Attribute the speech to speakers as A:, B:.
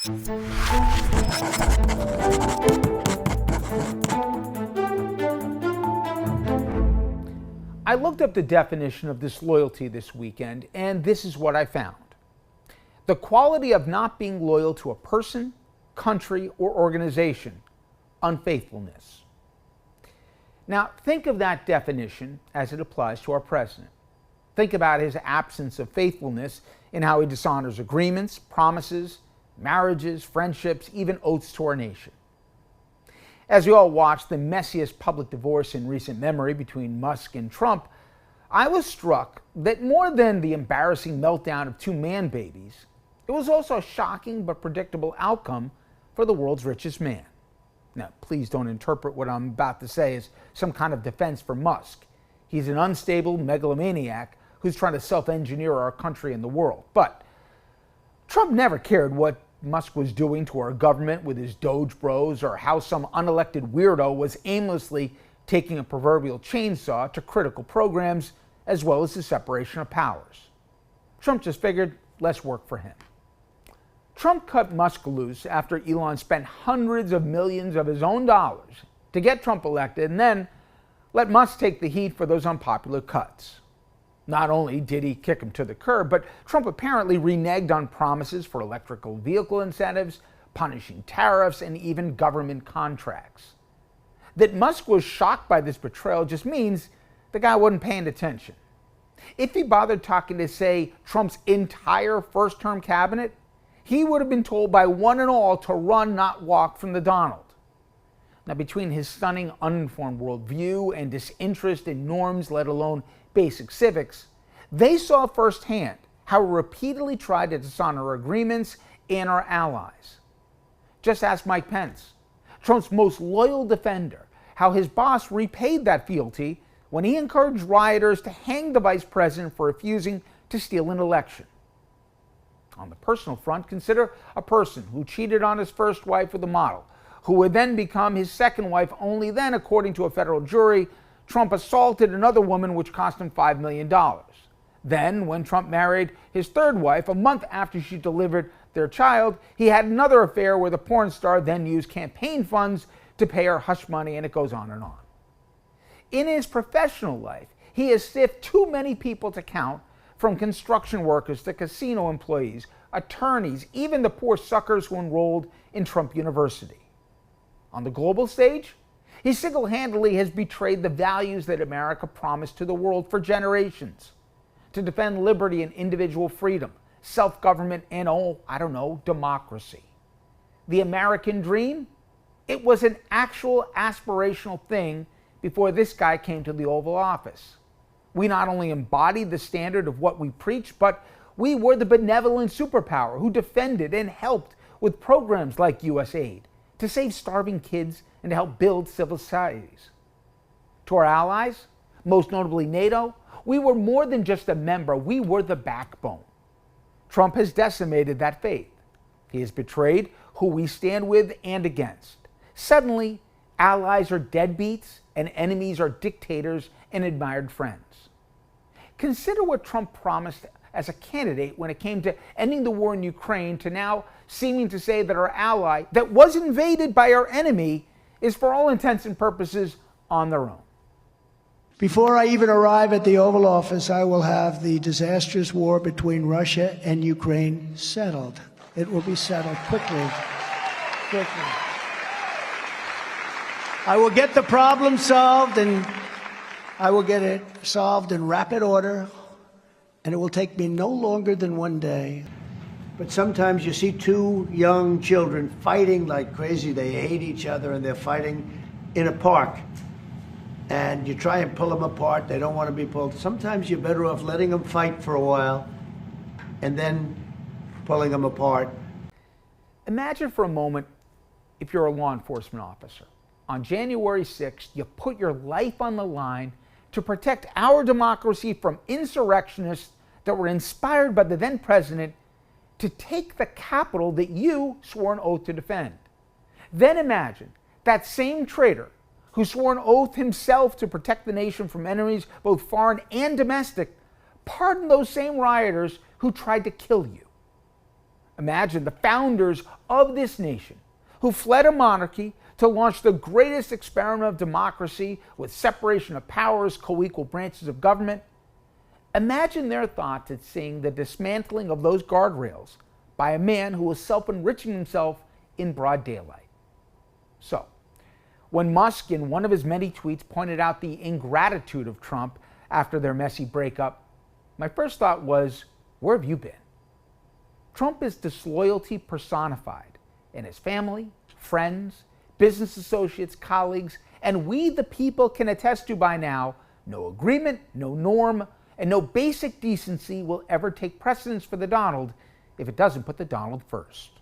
A: I looked up the definition of disloyalty this weekend, and this is what I found: the quality of not being loyal to a person, country, or organization, unfaithfulness. Now, think of that definition as it applies to our president. Think about his absence of faithfulness in how he dishonors agreements, promises, marriages, friendships, even oaths to our nation. As we all watched the messiest public divorce in recent memory between Musk and Trump, I was struck that more than the embarrassing meltdown of two man babies, it was also a shocking but predictable outcome for the world's richest man. Now, please don't interpret what I'm about to say as some kind of defense for Musk. He's an unstable megalomaniac who's trying to self-engineer our country and the world. But Trump never cared what Musk was doing to our government with his Doge bros, or how some unelected weirdo was aimlessly taking a proverbial chainsaw to critical programs, as well as the separation of powers. Trump just figured less work for him. Trump cut Musk loose after Elon spent hundreds of millions of his own dollars to get Trump elected, and then let Musk take the heat for those unpopular cuts. Not only did he kick him to the curb, but Trump apparently reneged on promises for electrical vehicle incentives, punishing tariffs, and even government contracts. That Musk was shocked by this betrayal just means the guy wasn't paying attention. If he bothered talking to, say, Trump's entire first-term cabinet, he would have been told by one and all to run, not walk, from the Donald. Now, between his stunning uninformed worldview and disinterest in norms, let alone basic civics, they saw firsthand how he repeatedly tried to dishonor agreements and our allies. Just ask Mike Pence, Trump's most loyal defender, how his boss repaid that fealty when he encouraged rioters to hang the vice president for refusing to steal an election. On the personal front, consider a person who cheated on his first wife with a model, who would then become his second wife, only then, according to a federal jury, Trump assaulted another woman, which cost him $5 million. Then, when Trump married his third wife, a month after she delivered their child, he had another affair where the porn star then used campaign funds to pay her hush money, and it goes on and on. In his professional life, he has stiffed too many people to count, from construction workers to casino employees, attorneys, even the poor suckers who enrolled in Trump University. On the global stage, he single-handedly has betrayed the values that America promised to the world for generations: to defend liberty and individual freedom, self-government, and, democracy. The American dream? It was an actual aspirational thing before this guy came to the Oval Office. We not only embodied the standard of what we preached, but we were the benevolent superpower who defended and helped with programs like USAID to save starving kids and to help build civil societies. To our allies, most notably NATO, we were more than just a member, we were the backbone. Trump has decimated that faith. He has betrayed who we stand with and against. Suddenly, allies are deadbeats and enemies are dictators and admired friends. Consider what Trump promised as a candidate when it came to ending the war in Ukraine, to now seeming to say that our ally that was invaded by our enemy is, for all intents and purposes, on their own.
B: Before I even arrive at the Oval Office, I will have the disastrous war between Russia and Ukraine settled. It will be settled quickly. I will get the problem solved, and I will get it solved in rapid order, and it will take me no longer than one day. But sometimes you see two young children fighting like crazy. They hate each other, and they're fighting in a park. And you try and pull them apart. They don't want to be pulled. Sometimes you're better off letting them fight for a while and then pulling them apart.
A: Imagine for a moment if you're a law enforcement officer. On January 6th, you put your life on the line to protect our democracy from insurrectionists that were inspired by the then president to take the Capitol that you swore an oath to defend. Then imagine that same traitor who swore an oath himself to protect the nation from enemies, both foreign and domestic, pardon those same rioters who tried to kill you. Imagine the founders of this nation who fled a monarchy to launch the greatest experiment of democracy with separation of powers, co-equal branches of government. Imagine their thoughts at seeing the dismantling of those guardrails by a man who was self-enriching himself in broad daylight. So, when Musk, in one of his many tweets, pointed out the ingratitude of Trump after their messy breakup, my first thought was, where have you been? Trump is disloyalty personified, and his family, friends, business associates, colleagues, and we the people can attest to by now, no agreement, no norm, and no basic decency will ever take precedence for the Donald if it doesn't put the Donald first.